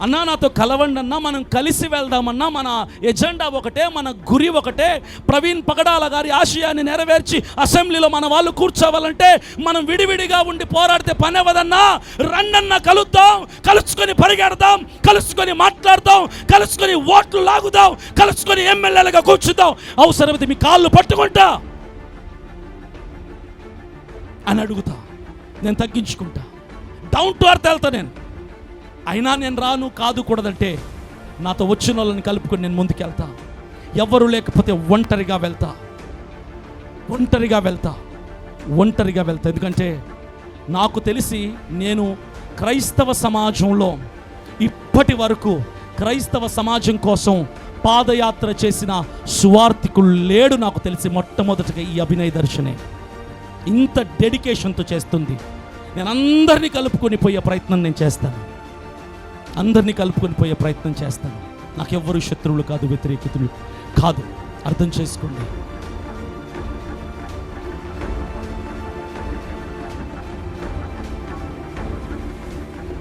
అన్నా నాతో కలవండి అన్నా, మనం కలిసి వెళ్దామన్నా, మన ఎజెండా ఒకటే, మన గురి ఒకటే. ప్రవీణ్ పగడాల గారి ఆశయాన్ని నెరవేర్చి అసెంబ్లీలో మన వాళ్ళు కూర్చోవాలంటే మనం విడివిడిగా ఉండి పోరాడితే పని అవ్వదన్నా. రండన్నా, కలుద్దాం, కలుసుకొని పరిగెడదాం, కలుసుకొని మాట్లాడదాం, కలుసుకొని ఓట్లు లాగుదాం, కలుసుకొని ఎమ్మెల్యేలుగా కూర్చుదాం, అవసరమైతే మీ కాళ్ళు పట్టుకుంటా అని అడుగుతా. నేను తగ్గించుకుంటా, డౌన్ టు అర్త్ వెళ్తా. అయినా నేను రాను కాదు కూడదంటే నాతో వచ్చిన వాళ్ళని కలుపుకొని నేను ముందుకెళ్తా. ఎవరు లేకపోతే ఒంటరిగా వెళ్తా. ఎందుకంటే నాకు తెలిసి నేను క్రైస్తవ సమాజంలో ఇప్పటి వరకు క్రైస్తవ సమాజం కోసం పాదయాత్ర చేసిన సువార్థికులు లేడు నాకు తెలిసి. మొట్టమొదటిగా ఈ అభినయ దర్శనే ఇంత డెడికేషన్తో చేస్తుంది. నేను అందరినీ కలుపుకొని పోయే ప్రయత్నం నేను చేస్తాను. నాకెవ్వరు శత్రువులు కాదు, వ్యతిరేకితులు కాదు. అర్థం చేసుకోండి.